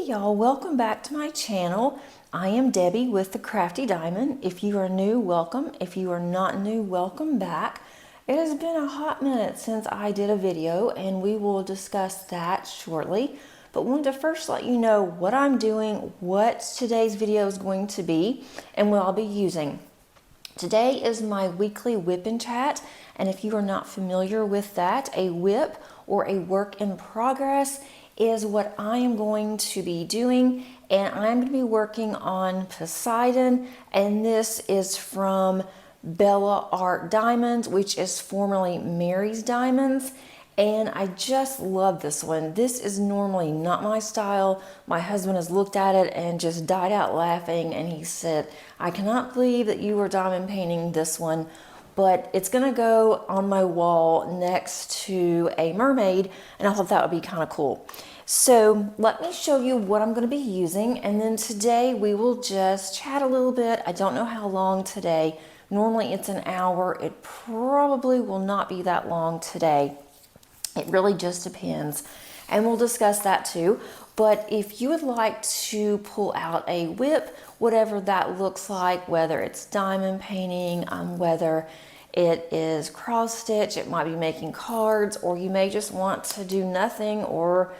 y'all, welcome back to my channel. I am Debbie with the Crafty Diamond. If you are new, welcome. If you are not new, welcome back. It has been a hot minute since I did a video and we will discuss that shortly. But wanted to first let you know what I'm doing, what today's video is going to be, and what I'll be using. Today is my weekly WIP and chat, and if you are not familiar with that, a WIP or a work in progress is what I am going to be doing, and I'm going to be working on Poseidon, and this is from Bella Art Diamonds, which is formerly Mary's Diamonds, and I just love this one. This is normally not my style. My husband has looked at it and just died out laughing, and he said, I cannot believe that you were diamond painting this one, but it's gonna go on my wall next to a mermaid, and I thought that would be kind of cool. So let me show you what I'm going to be using, and then today we will just chat a little bit. I don't know how long today. Normally it's an hour. It probably will not be that long today. It really just depends, and we'll discuss that too. But if you would like to pull out a WIP, whatever that looks like, whether it's diamond painting, whether it is cross stitch, it might be making cards, or you may just want to do nothing or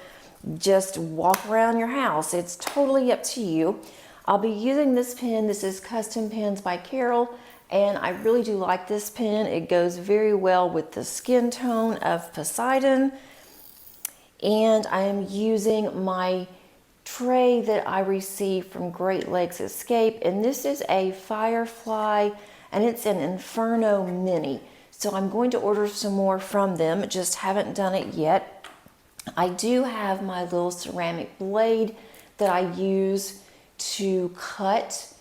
just walk around your house. It's totally up to you. I'll be using this pen. This is Custom Pens by Cheryl, and I really do like this pen. It goes very well with the skin tone of Poseidon. And I am using my tray that I received from Great Lakes Escape, and this is a Firefly, and it's an Inferno Mini. So I'm going to order some more from them, just haven't done it yet. I do have my little ceramic blade that I use to cut.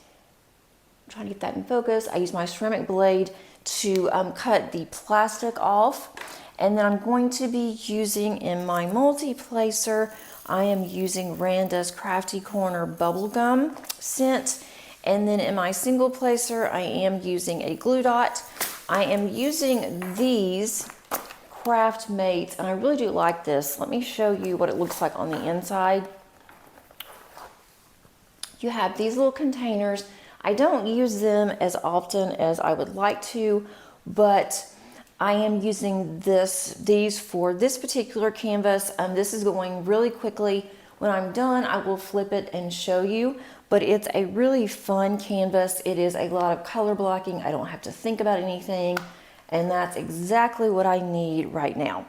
I'm trying to get that in focus. I use my ceramic blade to cut the plastic off. And then I'm going to be using in my multi-placer, I am using Randa's Crafty Corner bubblegum scent. And then in my single placer, I am using a glue dot. I am using these Handmade, and I really do like this. Let me show you what it looks like on the inside. You have these little containers. I don't use them as often as I would like to, but I am using these for this particular canvas. This is going really quickly. When I'm done, I will flip it and show you, but it's a really fun canvas. It is a lot of color blocking. I don't have to think about anything. And that's exactly what I need right now.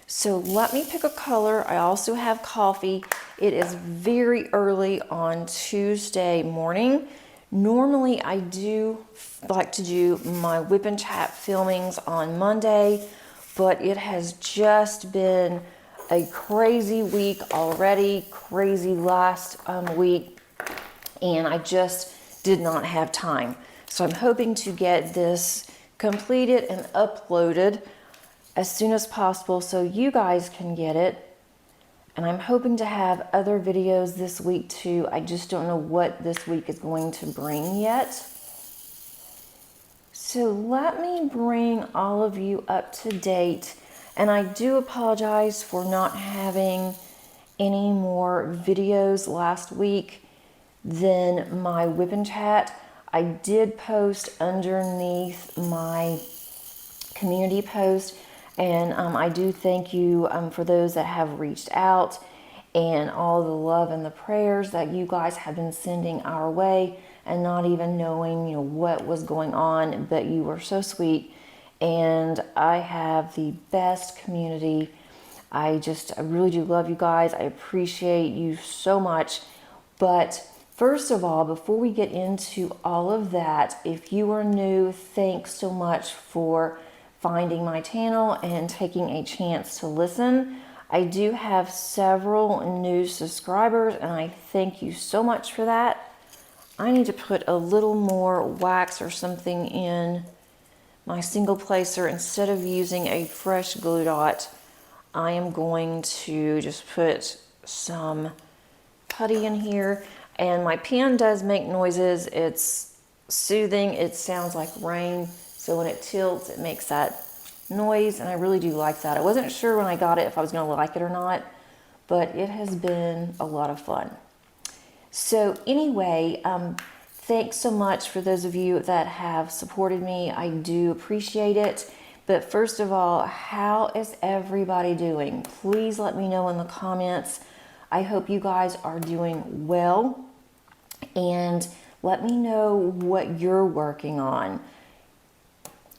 So let me pick a color. I also have coffee. It is very early on Tuesday morning. Normally I do like to do my WIP and chat filmings on Monday, but it has just been a crazy week already, crazy last week, and I just did not have time. So I'm hoping to get this completed and uploaded as soon as possible so you guys can get it. And I'm hoping to have other videos this week too. I just don't know what this week is going to bring yet. So let me bring all of you up to date. And I do apologize for not having any more videos last week than my WIP and chat. I did post underneath my community post, and I do thank you for those that have reached out and all the love and the prayers that you guys have been sending our way, and not even knowing what was going on, but you were so sweet. And I have the best community. I really do love you guys. I appreciate you so much. But first of all, before we get into all of that, if you are new, thanks so much for finding my channel and taking a chance to listen. I do have several new subscribers, and I thank you so much for that. I need to put a little more wax or something in my single placer. Instead of using a fresh glue dot, I am going to just put some putty in here. And my pen does make noises. It's soothing. It sounds like rain. So when it tilts, it makes that noise. And I really do like that. I wasn't sure when I got it if I was going to like it or not, but it has been a lot of fun. So anyway, thanks so much for those of you that have supported me. I do appreciate it. But first of all, how is everybody doing? Please let me know in the comments. I hope you guys are doing well. And let me know what you're working on.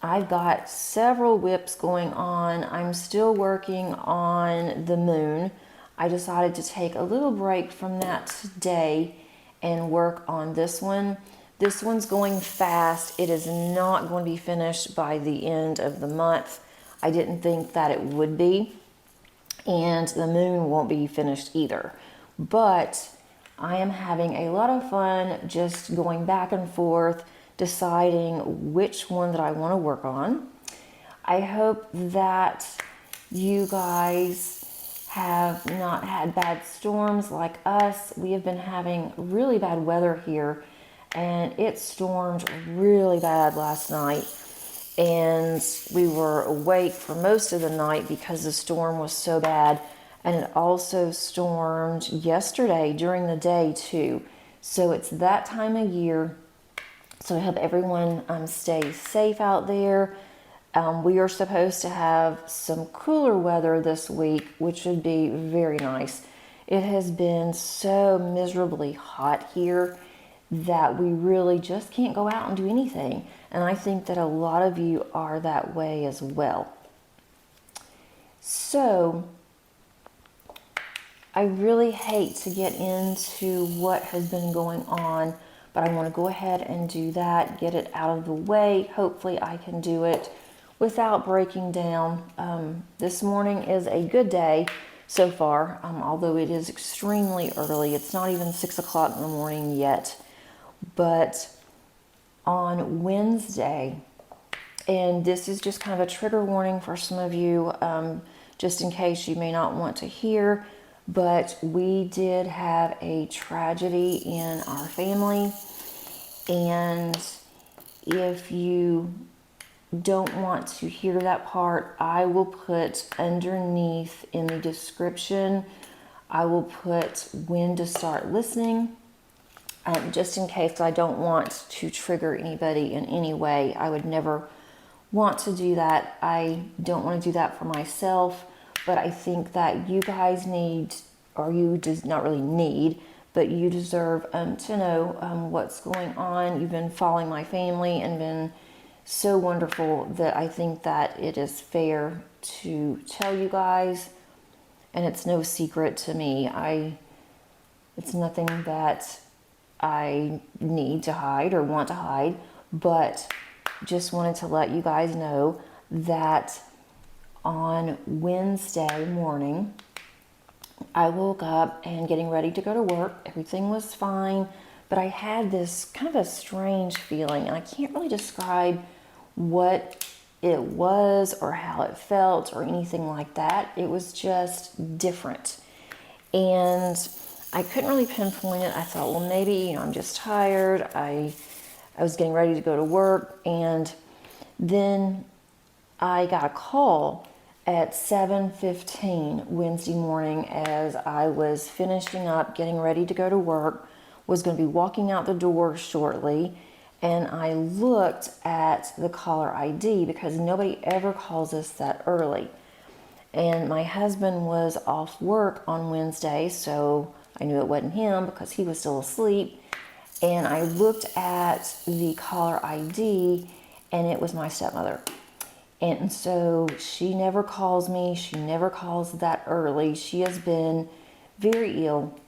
I've got several WIPs going on. I'm still working on the moon. I decided to take a little break from that today and work on this one. This one's going fast. It is not going to be finished by the end of the month. I didn't think that it would be. And the moon won't be finished either. But I am having a lot of fun just going back and forth, deciding which one that I want to work on. I hope that you guys have not had bad storms like us. We have been having really bad weather here, and it stormed really bad last night, and we were awake for most of the night because the storm was so bad. And it also stormed yesterday during the day too. So it's that time of year. So I hope everyone stays safe out there. We are supposed to have some cooler weather this week, which would be very nice. It has been so miserably hot here that we really just can't go out and do anything. And I think that a lot of you are that way as well. So I really hate to get into what has been going on, but I want to go ahead and do that, get it out of the way. Hopefully I can do it without breaking down. This morning is a good day so far, although it is extremely early. It's not even 6 o'clock in the morning yet. But on Wednesday, and this is just kind of a trigger warning for some of you, just in case you may not want to hear, but we did have a tragedy in our family. And if you don't want to hear that part, I will put underneath in the description, I will put when to start listening, just in case I don't want to trigger anybody in any way. I would never want to do that. I don't want to do that for myself, but I think that you guys need, or you just not really need, but you deserve to know what's going on. You've been following my family and been so wonderful that I think that it is fair to tell you guys, and it's no secret to me. It's nothing that I need to hide or want to hide, but just wanted to let you guys know that on Wednesday morning, I woke up and getting ready to go to work. Everything was fine, but I had this kind of a strange feeling, and I can't really describe what it was or how it felt or anything like that. It was just different. And I couldn't really pinpoint it. I thought, well, maybe, I'm just tired. I was getting ready to go to work, and then I got a call at 7:15 Wednesday morning as I was finishing up, getting ready to go to work, was going to be walking out the door shortly, and I looked at the caller ID because nobody ever calls us that early. And my husband was off work on Wednesday, so I knew it wasn't him because he was still asleep. And I looked at the caller ID, and it was my stepmother. And so she never calls me. She never calls that early. She has been very ill.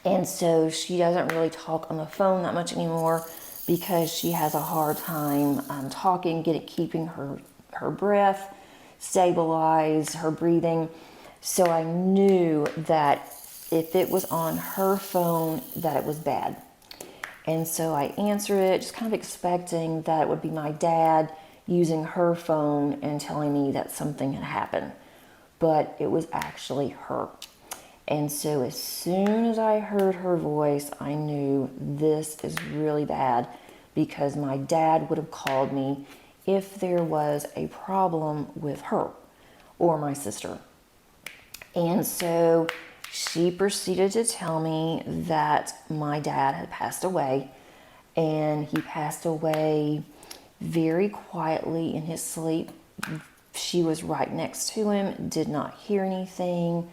And so she doesn't really talk on the phone that much anymore because she has a hard time talking, keeping her breath, stabilize her breathing. So I knew that if it was on her phone, that it was bad. And so I answered it, just kind of expecting that it would be my dad using her phone and telling me that something had happened. But it was actually her. And so as soon as I heard her voice, I knew this is really bad, because my dad would have called me if there was a problem with her or my sister. And so she proceeded to tell me that my dad had passed away, and he passed away very quietly in his sleep. She was right next to him, did not hear anything.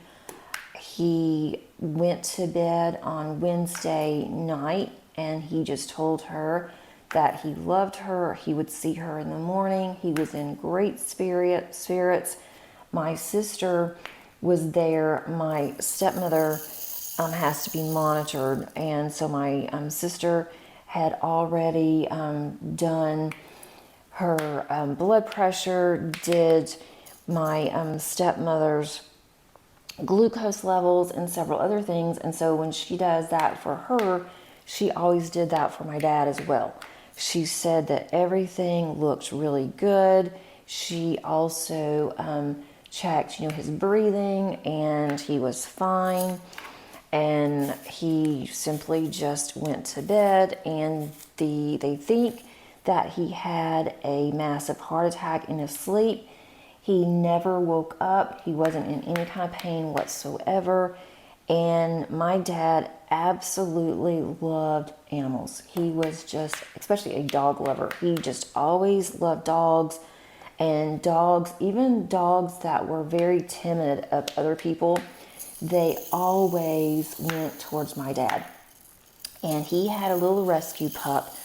He went to bed on Wednesday night, and he just told her that he loved her. He would see her in the morning. He was in great spirits. My sister was there. My stepmother has to be monitored, and so my sister had already done her blood pressure, did my stepmother's glucose levels, and several other things. And so when she does that for her, she always did that for my dad as well. She said that everything looked really good. She also checked, his breathing, and he was fine. And he simply just went to bed, and they think that he had a massive heart attack in his sleep. He never woke up. He wasn't in any kind of pain whatsoever. And my dad absolutely loved animals. He was just, especially a dog lover. He just always loved dogs. And dogs, even dogs that were very timid of other people, they always went towards my dad. And he had a little rescue pup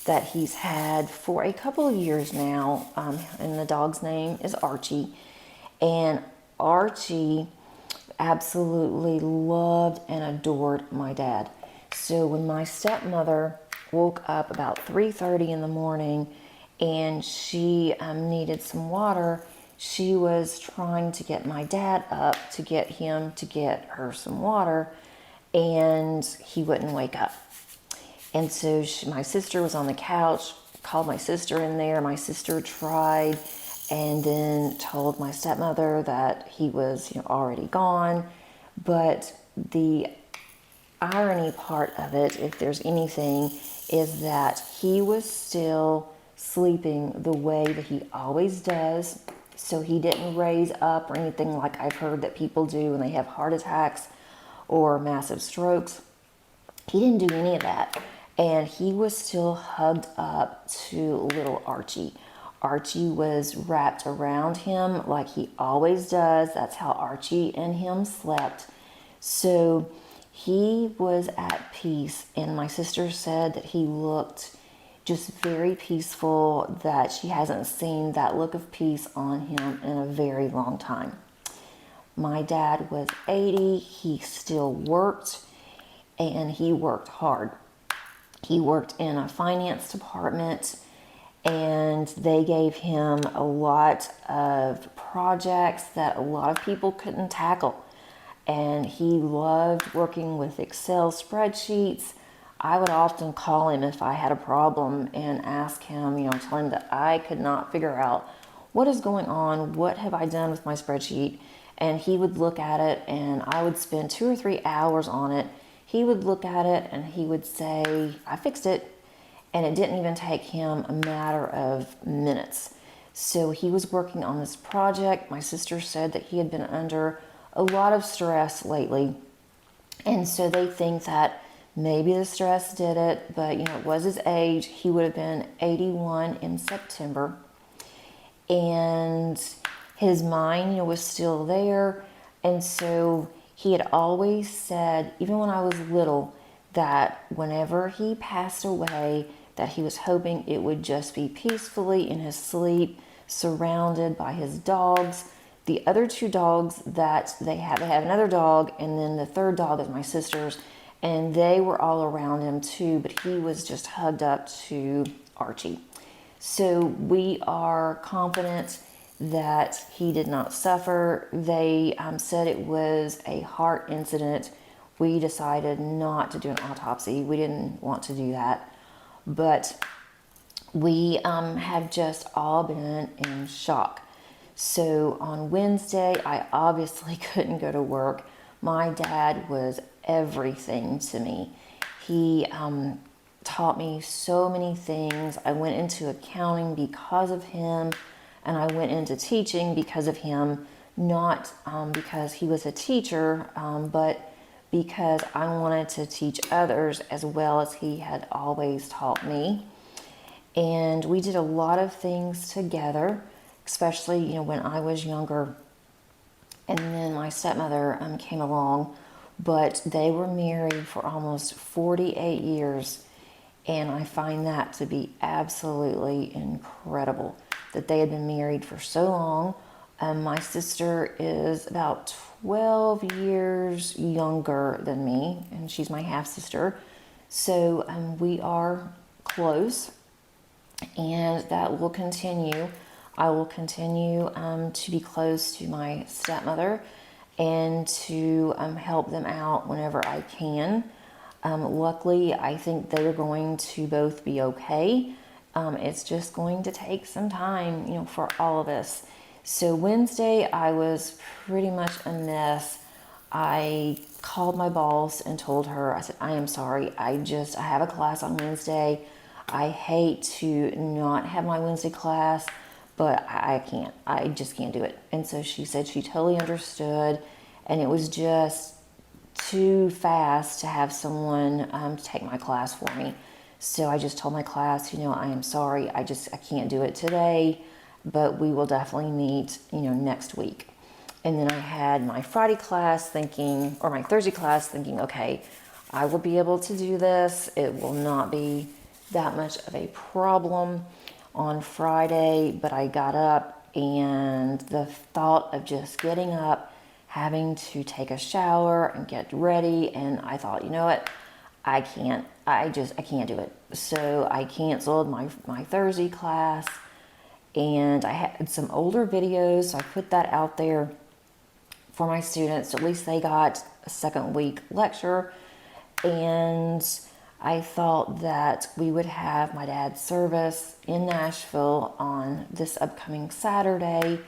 that he's had for a couple of years now, and the dog's name is Archie. And Archie absolutely loved and adored my dad. So when my stepmother woke up about 3:30 in the morning and she needed some water, she was trying to get my dad up to get him to get her some water, and he wouldn't wake up. And so my sister was on the couch, called my sister in there. My sister tried, and then told my stepmother that he was already gone. But the irony part of it, if there's anything, is that he was still sleeping the way that he always does. So he didn't raise up or anything like I've heard that people do when they have heart attacks or massive strokes. He didn't do any of that. And he was still hugged up to little Archie. Archie was wrapped around him like he always does. That's how Archie and him slept. So he was at peace. And my sister said that he looked just very peaceful, that she hasn't seen that look of peace on him in a very long time. My dad was 80. He still worked, and he worked hard. He worked in a finance department, and they gave him a lot of projects that a lot of people couldn't tackle. And he loved working with Excel spreadsheets. I would often call him if I had a problem and ask him, tell him that I could not figure out what is going on, what have I done with my spreadsheet. And he would look at it, and I would spend 2 or 3 hours on it. He would look at it and he would say, I fixed it. And it didn't even take him a matter of minutes. So he was working on this project. My sister said that he had been under a lot of stress lately. And so they think that maybe the stress did it, but it was his age. He would have been 81 in September. And his mind, was still there. And so he had always said, even when I was little, that whenever he passed away, that he was hoping it would just be peacefully in his sleep, surrounded by his dogs. The other 2 dogs that they have another dog, and then the third dog is my sister's, and they were all around him too, but he was just hugged up to Archie. So we are confident that he did not suffer. They said it was a heart incident. We decided not to do an autopsy. We didn't want to do that. But we have just all been in shock. So on Wednesday, I obviously couldn't go to work. My dad was everything to me. He taught me so many things. I went into accounting because of him, and I went into teaching because of him. not because he was a teacher, but because I wanted to teach others as well as he had always taught me. And we did a lot of things together, especially, when I was younger. And then my stepmother came along, but they were married for almost 48 years. And I find that to be absolutely incredible that they had been married for so long. My sister is about 12 years younger than me, and she's my half-sister. So we are close, and that will continue. I will continue to be close to my stepmother and to help them out whenever I can. Luckily, I think they're going to both be okay. It's just going to take some time, for all of us. So Wednesday, I was pretty much a mess. I called my boss and told her, I said, I am sorry. I have a class on Wednesday. I hate to not have my Wednesday class, but I can't. I just can't do it. And so she said she totally understood, and it was just too fast to have someone to take my class for me. So I just told my class, I am sorry. I can't do it today, but we will definitely meet, next week. And then I had my Friday class or my Thursday class thinking, okay, I will be able to do this. It will not be that much of a problem on Friday, but I got up, and the thought of just getting up, having to take a shower and get ready, and I thought, you know what, I can't do it. So I canceled my Thursday class, and I had some older videos, so I put that out there for my students. At least they got a second week lecture, and I thought that we would have my dad's service in Nashville on this upcoming Saturday,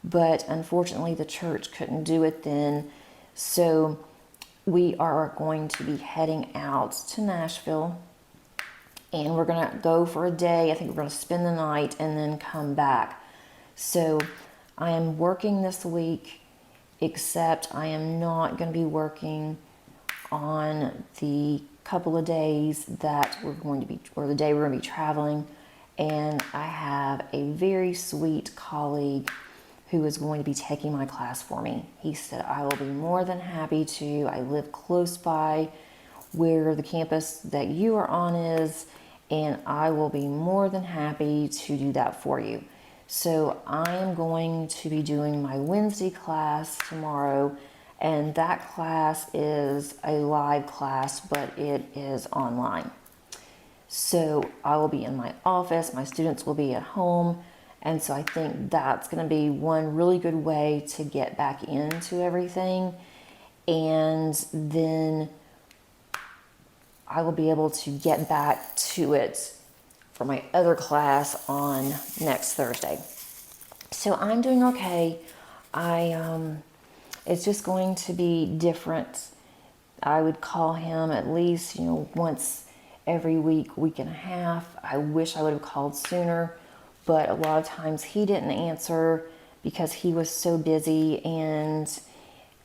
but unfortunately the church couldn't do it then. So we are going to be heading out to Nashville, and we're going to go for a day. I think we're going to spend the night and then come back. So I am working this week, except I am not going to be working on the couple of days that we're going to be, or the day we're going to be traveling. And I have a very sweet colleague who is going to be taking my class for me. He said, I will be more than happy to. I live close by where the campus that you are on is, and I will be more than happy to do that for you. So I am going to be doing my Wednesday class tomorrow, and that class is a live class, but it is online. So I will be in my office, my students will be at home, and so I think that's going to be one really good way to get back into everything. And then I will be able to get back to it for my other class on next Thursday. So I'm doing okay. It's just going to be different. I would call him at least, once every week and a half. I wish I would have called sooner, but a lot of times he didn't answer because he was so busy, and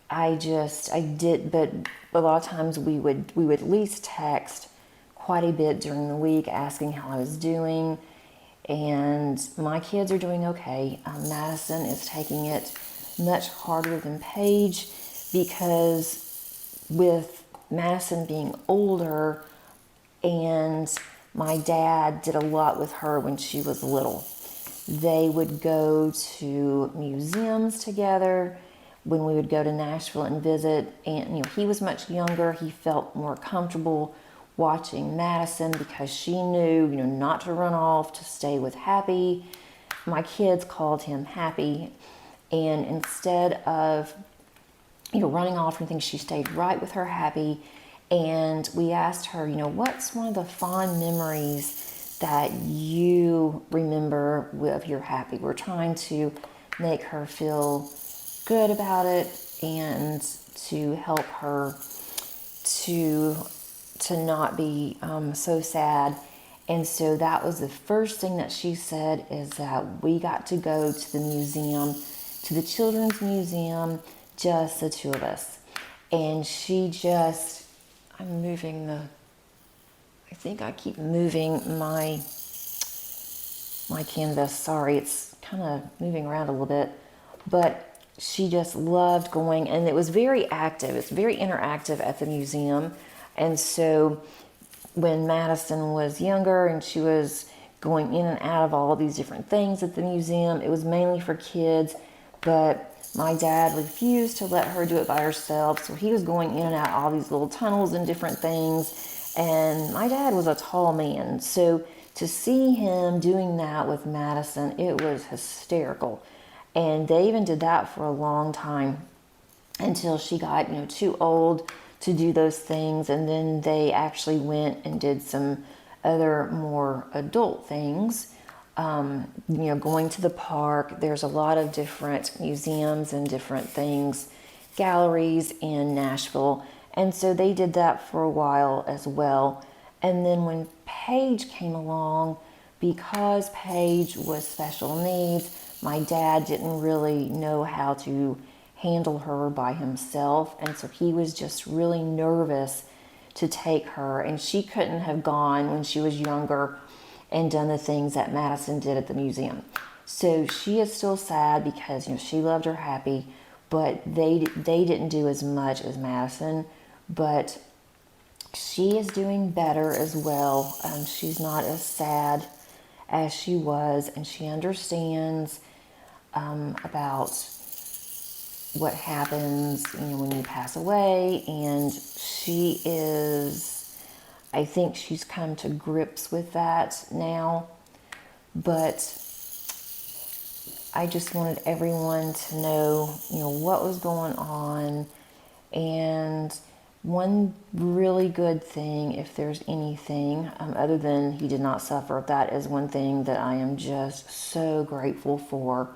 but a lot of times we would at least text quite a bit during the week asking how I was doing. And my kids are doing okay. Madison is taking it much harder than Paige, because with Madison being older, and my dad did a lot with her when she was little. They would go to museums together when we would go to Nashville and visit. And, he was much younger. He felt more comfortable watching Madison because she knew, not to run off, to stay with Happy. My kids called him Happy. And instead of, running off and things, she stayed right with her Happy. And we asked her, what's one of the fond memories that you remember of your Happy? We're trying to make her feel good about it and to help her to not be so sad. And so that was the first thing that she said, is that we got to go to the museum to the Children's Museum, just the two of us. And she just, I'm moving the, I think I keep moving my canvas. Sorry, it's kind of moving around a little bit. But she just loved going, and it was very active. It's very interactive at the museum. And so when Madison was younger and she was going in and out of all of these different things at the museum, it was mainly for kids, but my dad refused to let her do it by herself, so he was going in and out all these little tunnels and different things. And my dad was a tall man, so to see him doing that with Madison, it was hysterical. And they even did that for a long time until she got, too old to do those things. And then they actually went and did some other more adult things. Going to the park. There's a lot of different museums and different things, galleries in Nashville. And so they did that for a while as well. And then when Paige came along, because Paige was special needs, my dad didn't really know how to handle her by himself. And so he was just really nervous to take her. And she couldn't have gone when she was younger and done the things that Madison did at the museum. So she is still sad because, she loved her Happy, but they didn't do as much as Madison. But she is doing better as well. She's not as sad as she was, and she understands about what happens, when you pass away. And she is, I think she's come to grips with that now. But I just wanted everyone to know, what was going on. And one really good thing, if there's anything, other than he did not suffer, that is one thing that I am just so grateful for,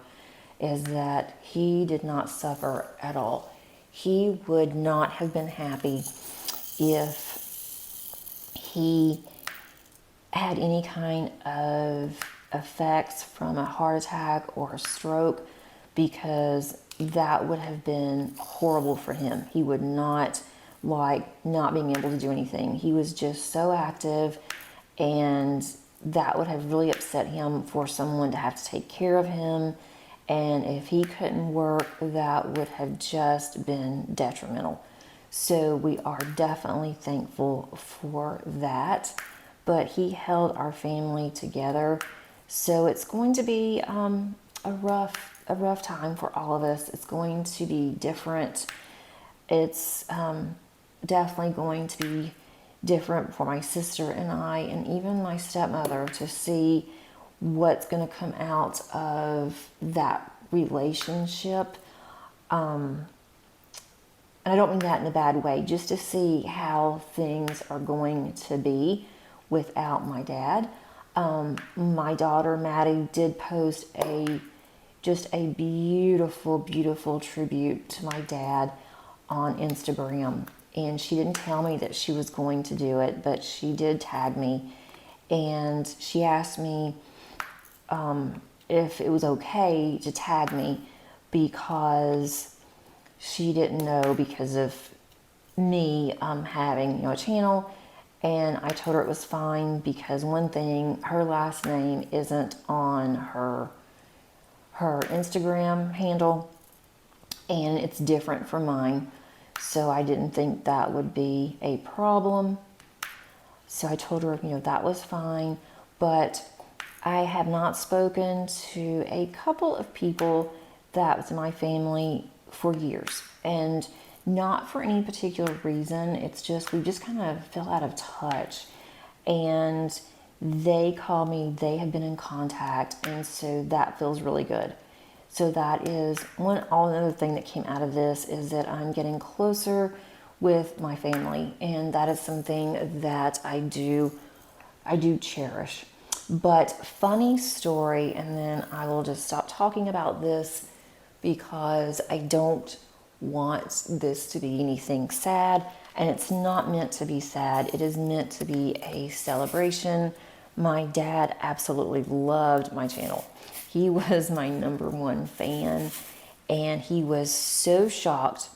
is that he did not suffer at all. He would not have been happy if he had any kind of effects from a heart attack or a stroke, because that would have been horrible for him. He would not like not being able to do anything. He was just so active, and that would have really upset him for someone to have to take care of him. And if he couldn't work, that would have just been detrimental. So we are definitely thankful for that. But he held our family together. So it's going to be a rough time for all of us. It's going to be different. It's definitely going to be different for my sister and I, and even my stepmother, to see what's going to come out of that relationship. And I don't mean that in a bad way, just to see how things are going to be without my dad. My daughter Madi did post just a beautiful, beautiful tribute to my dad on Instagram. And she didn't tell me that she was going to do it, but she did tag me. And she asked me if it was okay to tag me, because she didn't know, because of me having a channel. And I told her it was fine, because one thing, her last name isn't on her Instagram handle, and it's different from mine. So I didn't think that would be a problem. So I told her, that was fine. But I have not spoken to a couple of people that was in my family for years, and not for any particular reason. It's just, we just kind of fell out of touch. And they call me, they have been in contact, and so that feels really good. So that is another thing that came out of this, is that I'm getting closer with my family, and that is something that I do cherish. But funny story, and then I will just stop talking about this, because I don't want this to be anything sad, and it's not meant to be sad. It is meant to be a celebration. My dad absolutely loved my channel. He was my #1 fan, And he was so shocked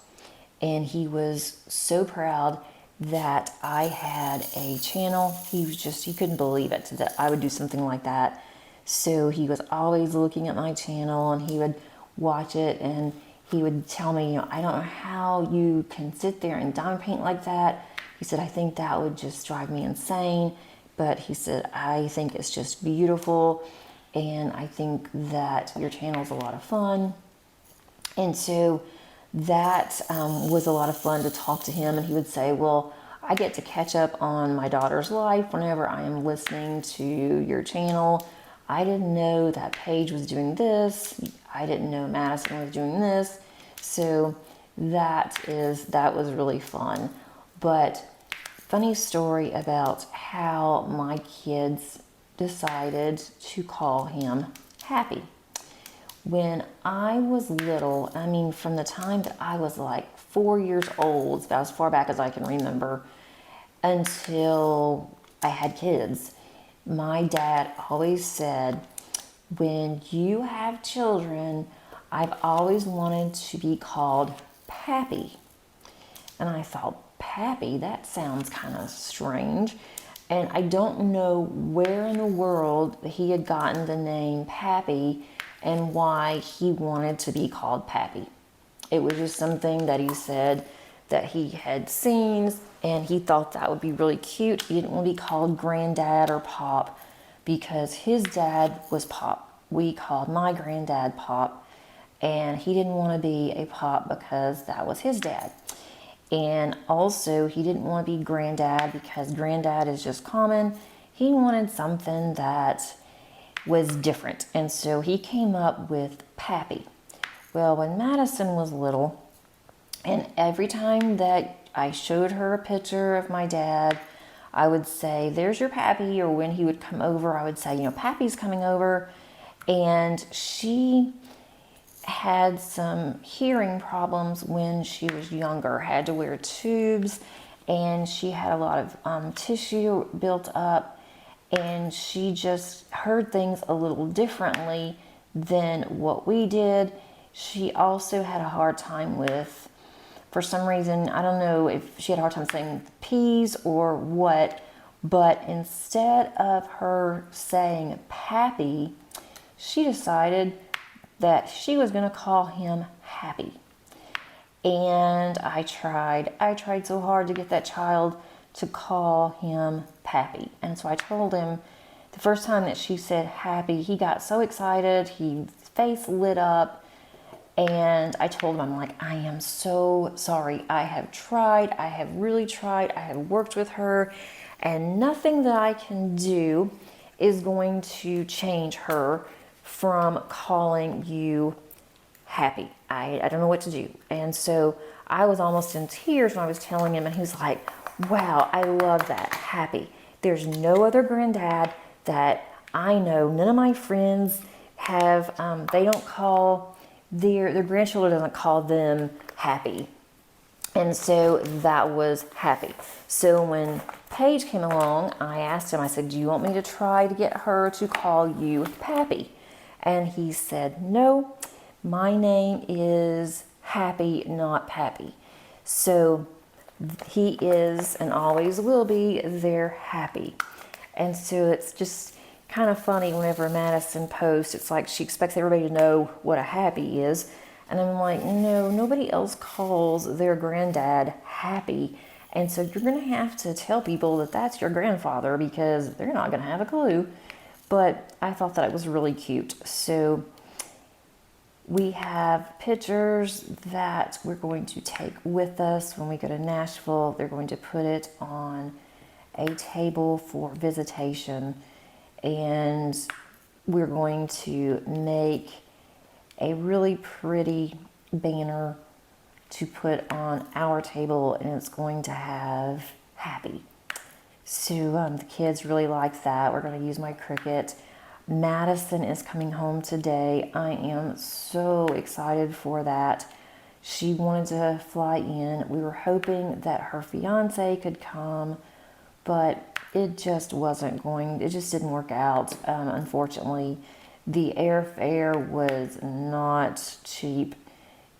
and he was so proud that I had a channel. He couldn't believe it that I would do something like that. So he was always looking at my channel and he would watch it and he would tell me, you know, I don't know how you can sit there and diamond paint like that. He said, I think that would just drive me insane. But he said, I think it's just beautiful. And I think that your channel is a lot of fun. And so that was a lot of fun to talk to him. And he would say, well, I get to catch up on my daughter's life whenever I am listening to your channel. I didn't know that Paige was doing this. I didn't know Madison was doing this. So that was really fun. But funny story about how my kids decided to call him Happy. When I was little, I mean, from the time that I was like 4 years old, about as far back as I can remember, until I had kids, my dad always said, when you have children, I've always wanted to be called Pappy. And I thought, Pappy, that sounds kind of strange. And I don't know where in the world he had gotten the name Pappy and why he wanted to be called Pappy. It was just something that he said that he had seen and he thought that would be really cute. He didn't want to be called Granddad or Pop because his dad was Pop. We called my granddad Pop, and he didn't want to be a Pop because that was his dad. And also he didn't want to be Granddad because Granddad is just common. He wanted something that was different, and so he came up with Pappy. Well, when Madison was little, and every time that I showed her a picture of my dad, I would say, there's your Pappy, or when he would come over, I would say, you know, Pappy's coming over. And she had some hearing problems when she was younger, had to wear tubes, and she had a lot of tissue built up, and she just heard things a little differently than what we did. She also had a hard time with, for some reason, I don't know if she had a hard time saying P's or what, but instead of her saying Pappy, she decided that she was going to call him Happy. And I tried so hard to get that child to call him Pappy. And so I told him the first time that she said Happy, he got so excited, his face lit up. And I told him, I'm like, I am so sorry. I have tried. I have really tried. I have worked with her, and nothing that I can do is going to change her from calling you Happy. I don't know what to do. And so I was almost in tears when I was telling him, and he was like, wow, I love that, Happy. There's no other granddad that I know. None of my friends have, they don't call their grandchildren doesn't call them Happy. And so that was Happy. So when Paige came along, I asked him, I said, do you want me to try to get her to call you Pappy? And he said, no, my name is Happy, not Pappy. So he is and always will be their Happy. And so it's just kind of funny whenever Madison posts, it's like she expects everybody to know what a Happy is. And I'm like, no, nobody else calls their granddad Happy. And so you're going to have to tell people that that's your grandfather because they're not going to have a clue. But I thought that it was really cute. So we have pictures that we're going to take with us when we go to Nashville. They're going to put it on a table for visitation. And we're going to make a really pretty banner to put on our table, and it's going to have Happy. So the kids really like that. We're going to use my Cricut. Madison is coming home today. I am so excited for that. She wanted to fly in. We were hoping that her fiance could come, but it just didn't work out. Unfortunately, the airfare was not cheap,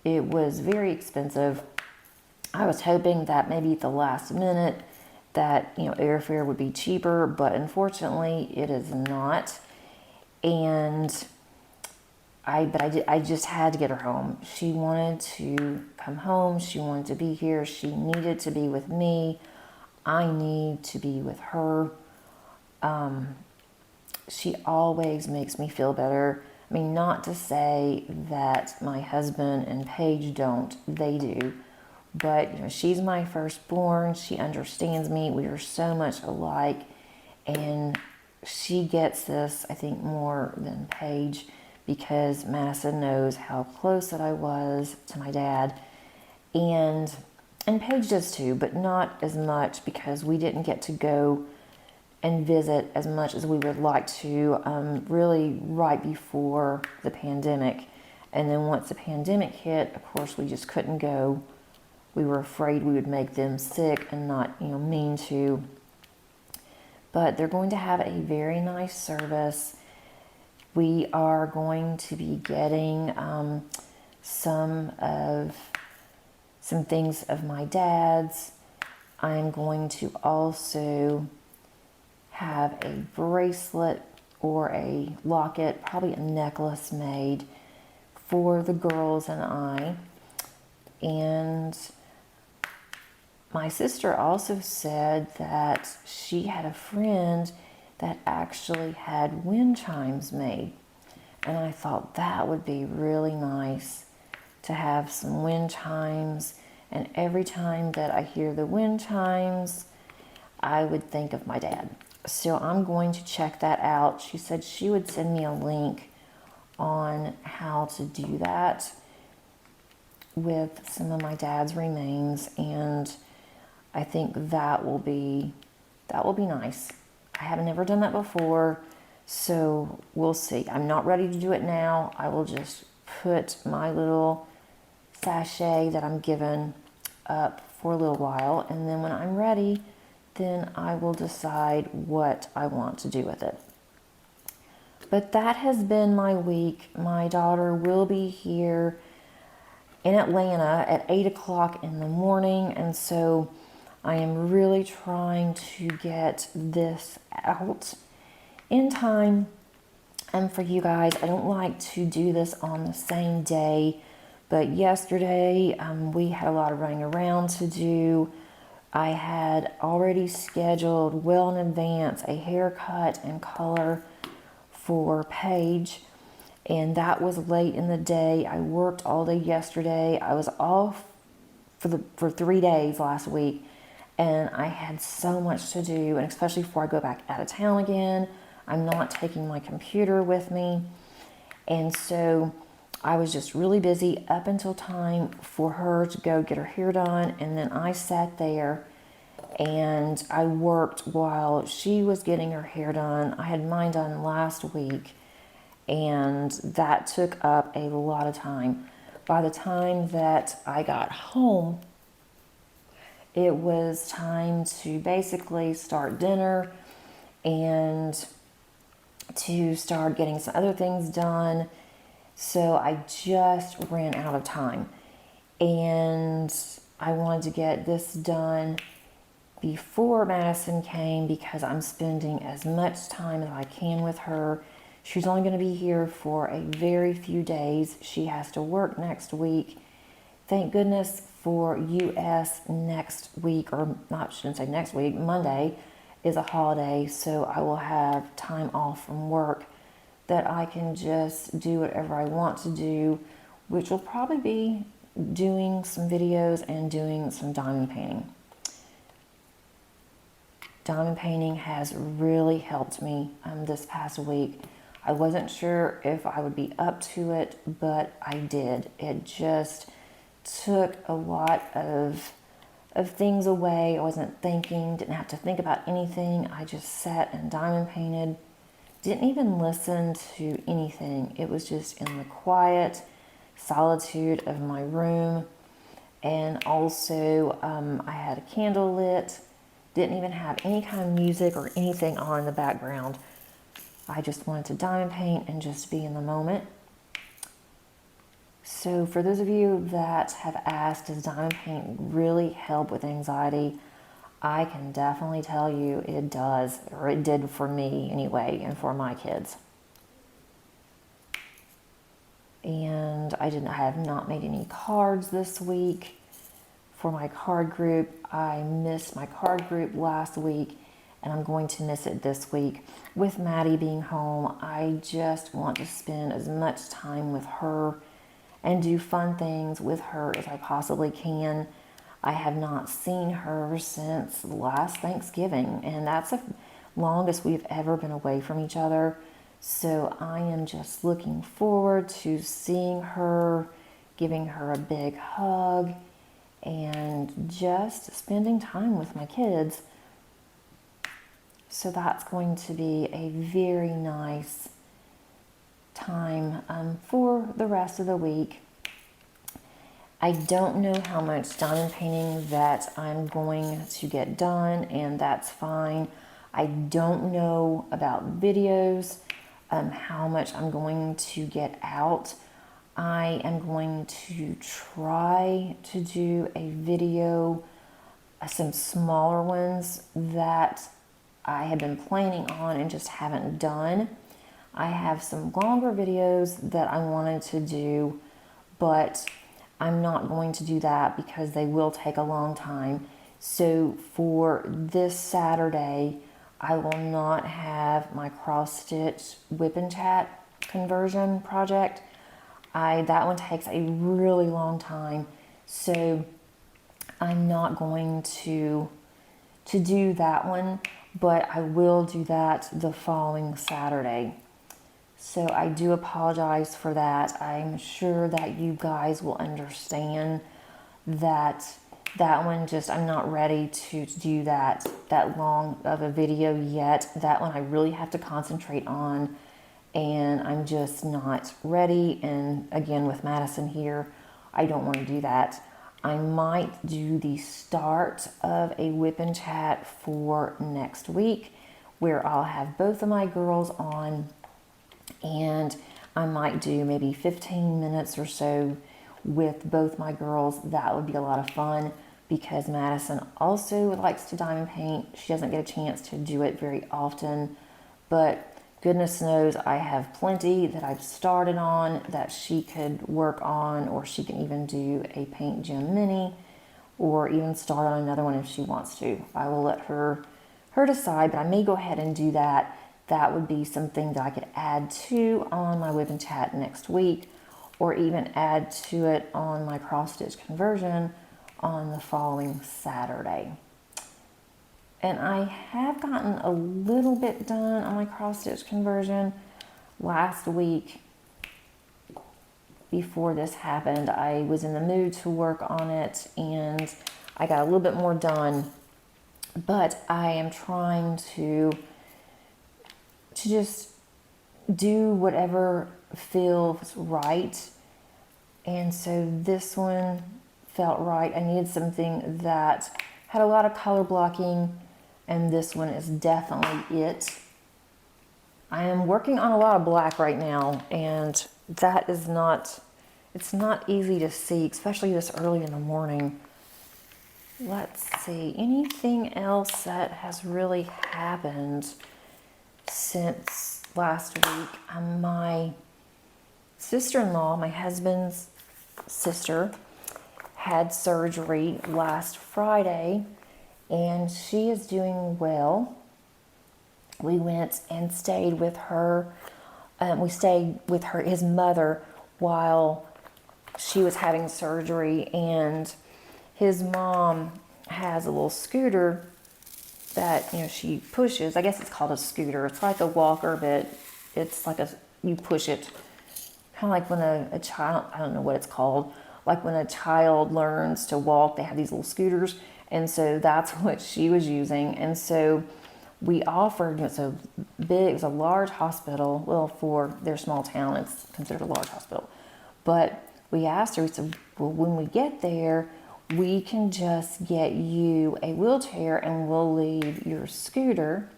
it was very expensive. I was hoping that maybe at the last minute that, airfare would be cheaper, but unfortunately it is not. And I just had to get her home. She wanted to come home. She wanted to be here. She needed to be with me. I need to be with her. She always makes me feel better. I mean, not to say that my husband and Paige don't, they do. But, she's my firstborn. She understands me. We are so much alike. And she gets this, I think, more than Paige, because Madison knows how close that I was to my dad. And Paige does too, but not as much, because we didn't get to go and visit as much as we would like to, really right before the pandemic. And then once the pandemic hit, of course, we just couldn't go. We were afraid we would make them sick and not, mean to. But they're going to have a very nice service. We are going to be getting some things of my dad's. I'm going to also have a bracelet or a locket, probably a necklace made for the girls and I. And my sister also said that she had a friend that actually had wind chimes made. And I thought that would be really nice to have some wind chimes. And every time that I hear the wind chimes, I would think of my dad. So I'm going to check that out. She said she would send me a link on how to do that with some of my dad's remains, and I think that will be nice. I have never done that before, so we'll see. I'm not ready to do it now. I will just put my little sachet that I'm given up for a little while, and then when I'm ready, then I will decide what I want to do with it. But that has been my week. My daughter will be here in Atlanta at 8 o'clock in the morning, and so I am really trying to get this out in time. And for you guys, I don't like to do this on the same day, but yesterday we had a lot of running around to do. I had already scheduled well in advance a haircut and color for Paige, and that was late in the day. I worked all day yesterday. I was off for 3 days last week, and I had so much to do, and especially before I go back out of town again, I'm not taking my computer with me. And so I was just really busy up until time for her to go get her hair done, and then I sat there and I worked while she was getting her hair done. I had mine done last week, and that took up a lot of time. By the time that I got home, it was time to basically start dinner and to start getting some other things done. So I just ran out of time, and I wanted to get this done before Madison came, because I'm spending as much time as I can with her. She's only going to be here for a very few days. She has to work next week. Thank goodness for US next week, or not, I shouldn't say next week, Monday is a holiday, so I will have time off from work that I can just do whatever I want to do, which will probably be doing some videos and doing some diamond painting. Diamond painting has really helped me this past week. I wasn't sure if I would be up to it, but I did. It just took a lot of things away. I wasn't thinking, didn't have to think about anything. I just sat and diamond painted. Didn't even listen to anything. It was just in the quiet solitude of my room. And also I had a candle lit. Didn't even have any kind of music or anything on in the background. I just wanted to diamond paint and just be in the moment. So for those of you that have asked, does diamond paint really help with anxiety? I can definitely tell you it does, or it did for me anyway, and for my kids. And I have not made any cards this week for my card group. I missed my card group last week, and I'm going to miss it this week. With Maddie being home, I just want to spend as much time with her and do fun things with her as I possibly can. I have not seen her since last Thanksgiving, and that's the longest we've ever been away from each other. So I am just looking forward to seeing her, giving her a big hug, and just spending time with my kids. So that's going to be a very nice time for the rest of the week. I don't know how much diamond painting that I'm going to get done, and that's fine. I don't know about videos, how much I'm going to get out. I am going to try to do a video, some smaller ones that I have been planning on and just haven't done. I have some longer videos that I wanted to do, but I'm not going to do that because they will take a long time. So for this Saturday, I will not have my cross stitch WIP and chat conversion project. That one takes a really long time, so I'm not going to do that one, but I will do that the following Saturday. So I do apologize for that. I'm sure that you guys will understand that one I'm not ready to do that long of a video yet. That one I really have to concentrate on, and I'm just not ready. And again, with Madison here, I don't want to do that. I might do the start of a WIP and chat for next week, where I'll have both of my girls on, and I might do maybe 15 minutes or so with both my girls. That would be a lot of fun because Madison also likes to diamond paint. She doesn't get a chance to do it very often, but goodness knows I have plenty that I've started on that she could work on, or she can even do a paint gym mini, or even start on another one if she wants to. I will let her decide, but I may go ahead and do that. That would be something that I could add to on my WIP and chat next week, or even add to it on my cross stitch conversion on the following Saturday. And I have gotten a little bit done on my cross stitch conversion. Last week, before this happened, I was in the mood to work on it, and I got a little bit more done, but I am trying to just do whatever feels right. And so this one felt right. I needed something that had a lot of color blocking, and this one is definitely it. I am working on a lot of black right now, and that is not, it's not easy to see, especially this early in the morning. Let's see, anything else that has really happened since last week? My sister-in-law, my husband's sister, had surgery last Friday, and she is doing well. We went and stayed with her. We stayed with his mother while she was having surgery, and his mom has a little scooter that, you know, she pushes. I guess it's called a scooter. It's like a walker, but it's like you push it. Kind of like when a child, I don't know what it's called, like when a child learns to walk, they have these little scooters. And so that's what she was using. And so we offered, it's a big, it was a large hospital. Well, for their small town, it's considered a large hospital. But we asked her, we said, well, when we get there, we can just get you a wheelchair and we'll leave your scooter.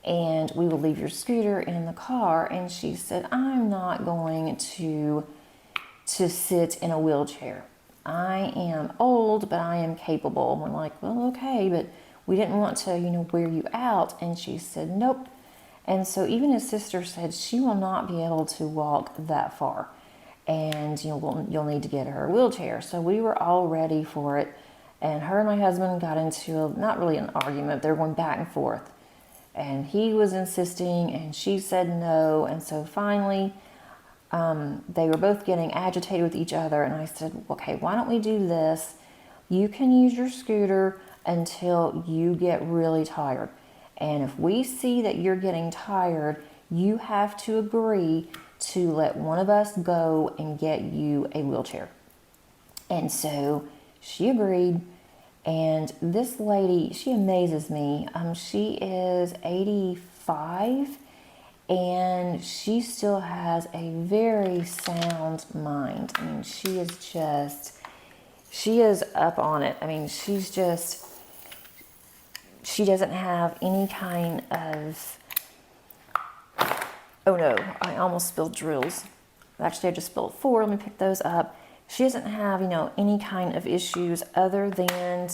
And we will leave your scooter in the car. And she said, I'm not going to to sit in a wheelchair. I am old, but I am capable. And we're like, well, okay, but we didn't want to, wear you out. And she said, nope. And so even his sister said she will not be able to walk that far. And, you'll need to get her a wheelchair. So we were all ready for it. And her and my husband got into not really an argument. They were going back and forth. And he was insisting, and she said no. And so finally, they were both getting agitated with each other. And I said, okay, why don't we do this? You can use your scooter until you get really tired. And if we see that you're getting tired, you have to agree to let one of us go and get you a wheelchair. And so she agreed. And this lady, she amazes me. She is 85 and she still has a very sound mind. I mean, she is up on it. I mean, she doesn't have any kind of, oh no, I almost spilled drills. Actually, I just spilled 4. Let me pick those up. She doesn't have, any kind of issues other than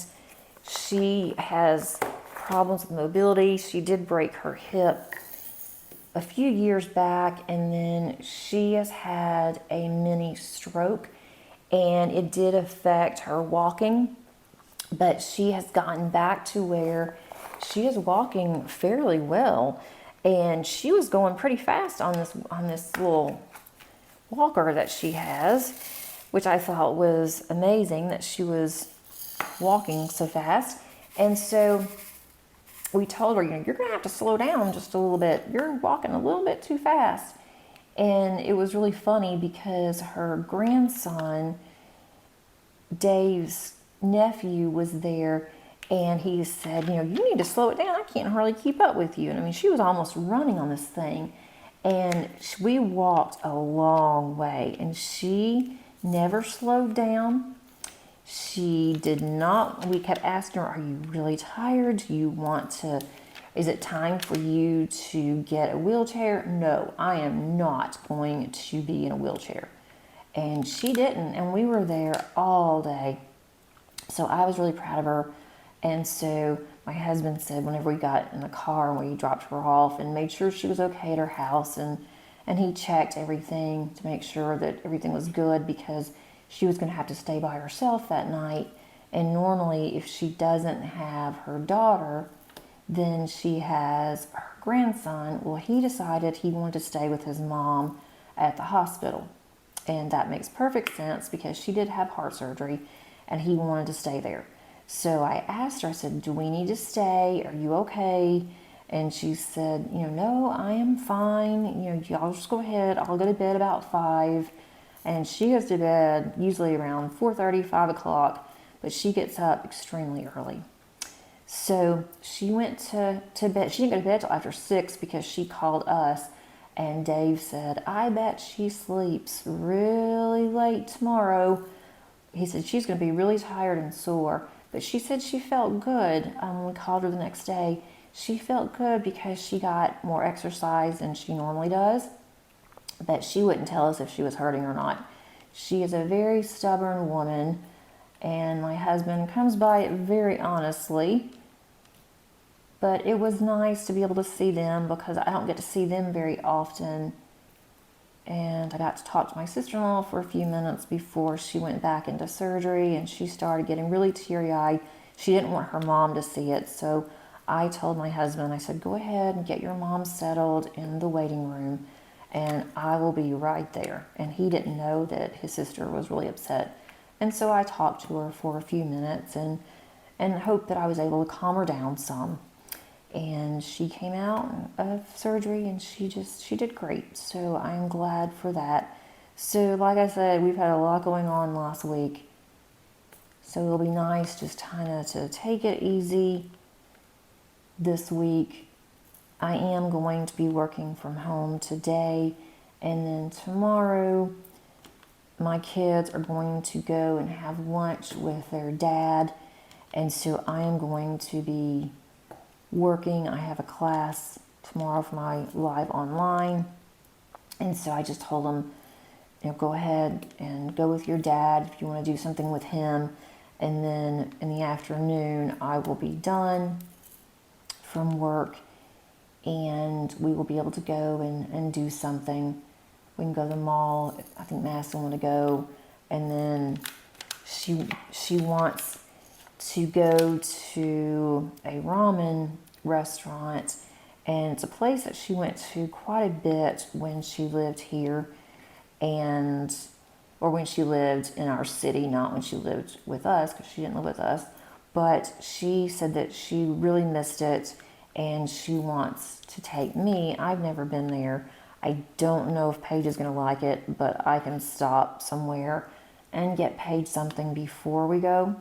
she has problems with mobility. She did break her hip a few years back, and then she has had a mini stroke, and it did affect her walking, but she has gotten back to where she is walking fairly well, and she was going pretty fast on this little walker that she has, which I thought was amazing that she was walking so fast. And so we told her, you're going to have to slow down just a little bit. You're walking a little bit too fast. And it was really funny because her grandson, Dave's nephew, was there, and he said, you need to slow it down. I can't hardly keep up with you. And I mean, she was almost running on this thing. And we walked a long way, and she never slowed down. She did not. We kept asking her, are you really tired? Do you want to, is it time for you to get a wheelchair? No, I am not going to be in a wheelchair. And she didn't, and we were there all day. So I was really proud of her. And so my husband said whenever we got in the car and we dropped her off and made sure she was okay at her house, and he checked everything to make sure that everything was good, because she was going to have to stay by herself that night. And normally if she doesn't have her daughter, then she has her grandson. Well, he decided he wanted to stay with his mom at the hospital. And that makes perfect sense because she did have heart surgery and he wanted to stay there. So I asked her, I said, do we need to stay? Are you okay? And she said, no, I am fine. Y'all just go ahead. I'll go to bed about 5. And she goes to bed usually around 4:30, 5 o'clock, but she gets up extremely early. So she went to bed. She didn't go to bed till after 6 because she called us, and Dave said, I bet she sleeps really late tomorrow. He said she's going to be really tired and sore. But she said she felt good. When we called her the next day, she felt good because she got more exercise than she normally does. But she wouldn't tell us if she was hurting or not. She is a very stubborn woman, and my husband comes by it very honestly. But it was nice to be able to see them because I don't get to see them very often. And I got to talk to my sister-in-law for a few minutes before she went back into surgery, and she started getting really teary-eyed. She didn't want her mom to see it, so I told my husband, I said, go ahead and get your mom settled in the waiting room, and I will be right there. And he didn't know that his sister was really upset. And so I talked to her for a few minutes and hoped that I was able to calm her down some. And she came out of surgery and she did great. So I'm glad for that. So like I said, we've had a lot going on last week. So it'll be nice just kind of to take it easy this week. I am going to be working from home today, and then tomorrow my kids are going to go and have lunch with their dad. And so I am going to be working. I have a class tomorrow for my live online, and so I just told them go ahead and go with your dad if you want to do something with him. And then in the afternoon, I will be done from work and we will be able to go and do something. We can go to the mall. I think Madison want to go. And then she wants to go to a ramen restaurant. And it's a place that she went to quite a bit when she lived here, or when she lived in our city, not when she lived with us, because she didn't live with us. But she said that she really missed it and she wants to take me. I've never been there. I don't know if Paige is going to like it, but I can stop somewhere and get Paige something before we go.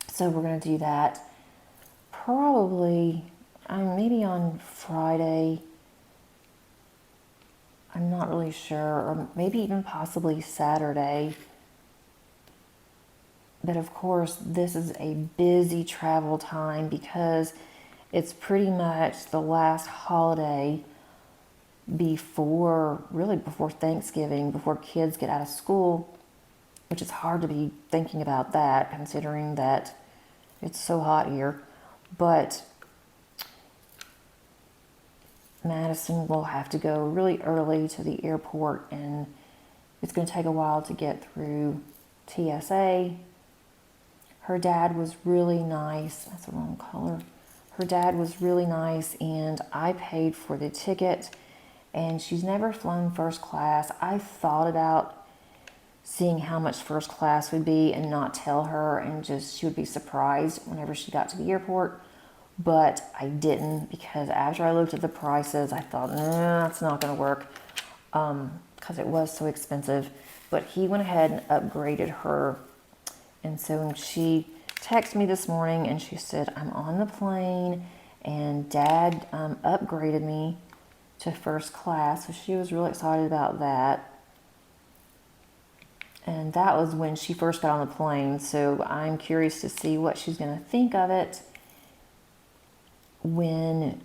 So we're going to do that probably, maybe on Friday. I'm not really sure, or maybe even possibly Saturday. But of course, this is a busy travel time because it's pretty much the last holiday before Thanksgiving, before kids get out of school, which is hard to be thinking about that considering that it's so hot here. But Madison will have to go really early to the airport, and it's going to take a while to get through TSA. Her dad was really nice. That's the wrong color. Her dad was really nice, and I paid for the ticket, and she's never flown first class. I thought about seeing how much first class would be and not tell her, and just she would be surprised whenever she got to the airport. But I didn't, because after I looked at the prices, I thought, that's not going to work, because it was so expensive. But he went ahead and upgraded her. And so she texted me this morning and she said, I'm on the plane and Dad upgraded me to first class. So she was really excited about that. And that was when she first got on the plane. So I'm curious to see what she's going to think of it when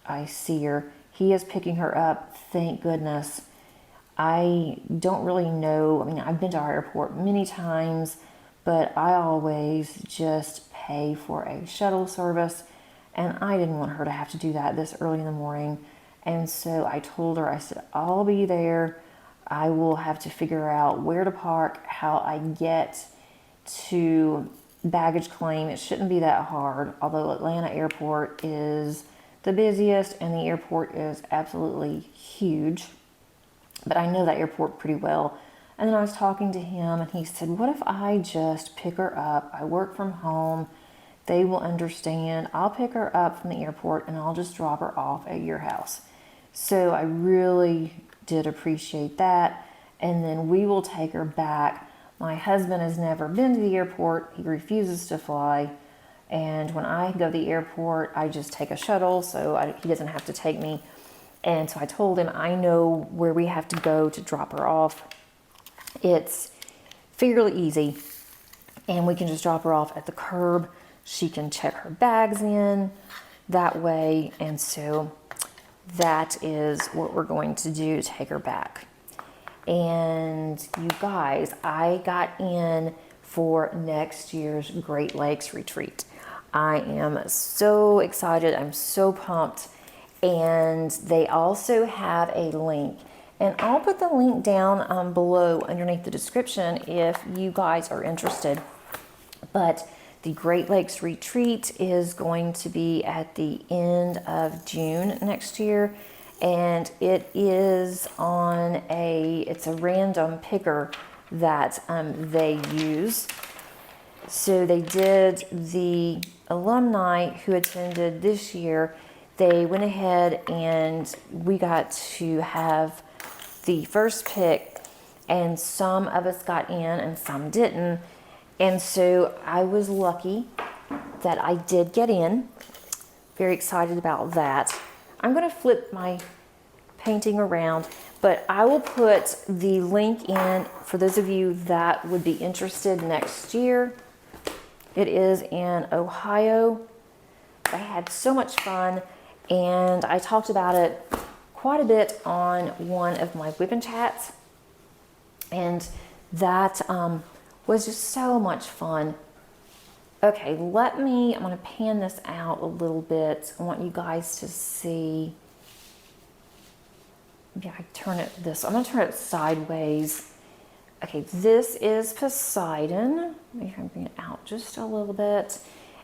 I see her. He is picking her up, thank goodness. I don't really know. I mean, I've been to our airport many times, but I always just pay for a shuttle service, and I didn't want her to have to do that this early in the morning. And so I told her, I said, I'll be there. I will have to figure out where to park, how I get to baggage claim. It shouldn't be that hard, although Atlanta airport is the busiest and the airport is absolutely huge. But I know that airport pretty well. And then I was talking to him and he said, what if I just pick her up? I work from home. They will understand. I'll pick her up from the airport and I'll just drop her off at your house. So I really did appreciate that. And then we will take her back. My husband has never been to the airport. He refuses to fly. And when I go to the airport, I just take a shuttle, so he doesn't have to take me. And so I told him, I know where we have to go to drop her off. It's fairly easy, and we can just drop her off at the curb. She can check her bags in that way, and so that is what we're going to do to take her back. And you guys, I got in for next year's Great Lakes retreat. I am so excited. I'm so pumped. And they also have a link. And I'll put the link down below underneath the description if you guys are interested. But the Great Lakes retreat is going to be at the end of June next year. And it is on it's a random picker that they use. So they did, the alumni who attended this year, they went ahead and we got to have the first pick, and some of us got in and some didn't. And so I was lucky that I did get in. Very excited about that. I'm going to flip my painting around, but I will put the link in for those of you that would be interested next year. It is in Ohio. I had so much fun, and I talked about it quite a bit on one of my WIP and chats. And that was just so much fun. Okay, I'm going to pan this out a little bit. I want you guys to see. Yeah, I turn it I'm going to turn it sideways. Okay, this is Poseidon. Maybe I can bring it out just a little bit.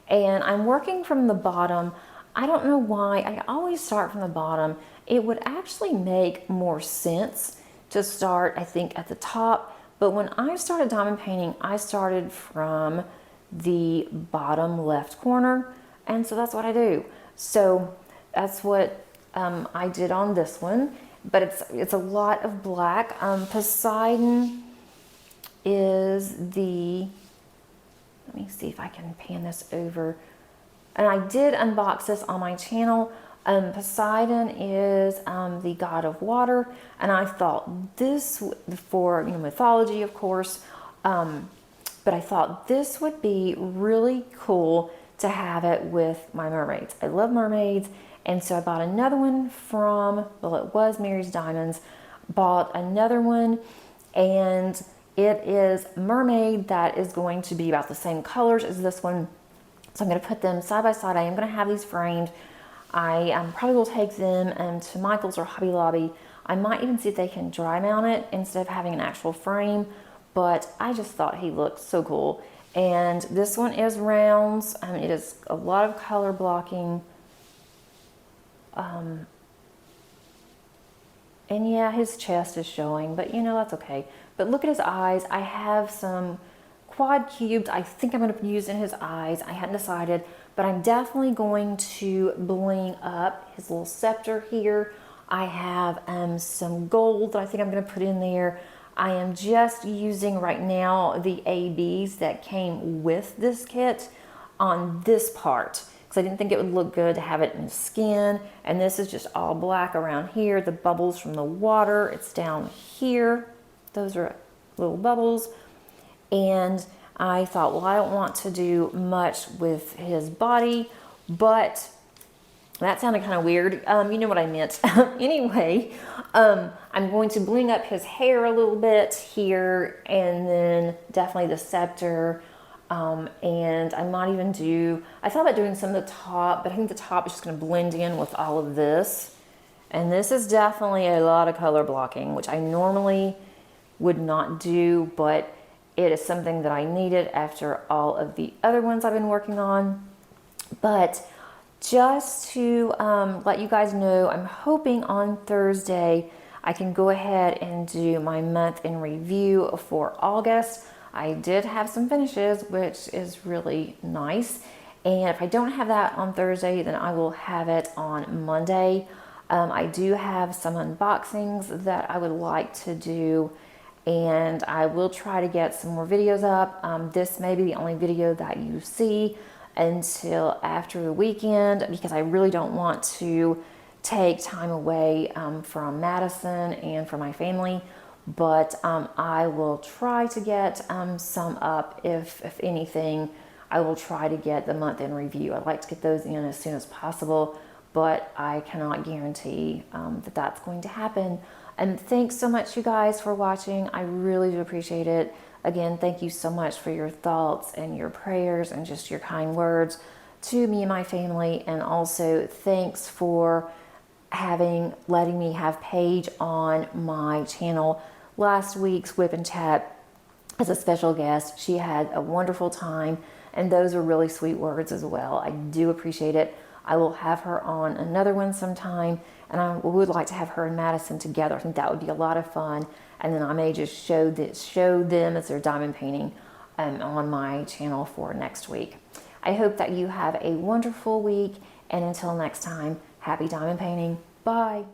And I'm working from the bottom. I don't know why, I always start from the bottom. It would actually make more sense to start, I think, at the top. But when I started diamond painting, I started from the bottom left corner. And so that's what I do. So that's what I did on this one. But it's a lot of black. Poseidon is let me see if I can pan this over. And I did unbox this on my channel. Poseidon is the god of water, and I thought this, for mythology, of course, but I thought this would be really cool to have it with my mermaids. I love mermaids, and so I bought another one from, well, it was Mary's Diamonds, bought another one, and it is mermaid that is going to be about the same colors as this one. So I'm going to put them side by side. I am going to have these framed. I probably will take them to Michael's or Hobby Lobby. I might even see if they can dry mount it instead of having an actual frame, but I just thought he looked so cool. And this one is rounds. It is a lot of color blocking. And yeah, his chest is showing, but that's okay. But look at his eyes. I have some quad cubes I think I'm going to use in his eyes. I hadn't decided, but I'm definitely going to bling up his little scepter here. I have some gold that I think I'm going to put in there. I am just using right now the ABs that came with this kit on this part, because I didn't think it would look good to have it in skin. And this is just all black around here. The bubbles from the water, it's down here. Those are little bubbles. And I thought, well, I don't want to do much with his body, but that sounded kind of weird. You know what I meant. Anyway, I'm going to bling up his hair a little bit here, and then definitely the scepter. And I might even I thought about doing some of the top, but I think the top is just going to blend in with all of this. And this is definitely a lot of color blocking, which I normally would not do, but it is something that I needed after all of the other ones I've been working on. But just to let you guys know, I'm hoping on Thursday I can go ahead and do my month in review for August. I did have some finishes, which is really nice. And if I don't have that on Thursday, then I will have it on Monday. I do have some unboxings that I would like to do, and I will try to get some more videos up. This may be the only video that you see until after the weekend, because I really don't want to take time away from Madison and from my family. But I will try to get some up. If anything, I will try to get the month in review. I'd like to get those in as soon as possible, but I cannot guarantee that that's going to happen. And thanks so much, you guys, for watching. I really do appreciate it. Again, thank you so much for your thoughts and your prayers and just your kind words to me and my family. And also thanks for letting me have Paige on my channel. Last week's WIP and Chat as a special guest. She had a wonderful time, and those are really sweet words as well. I do appreciate it. I will have her on another one sometime, and I would like to have her and Madison together. I think that would be a lot of fun. And then I may just show them as their diamond painting on my channel for next week. I hope that you have a wonderful week, and until next time, happy diamond painting. Bye.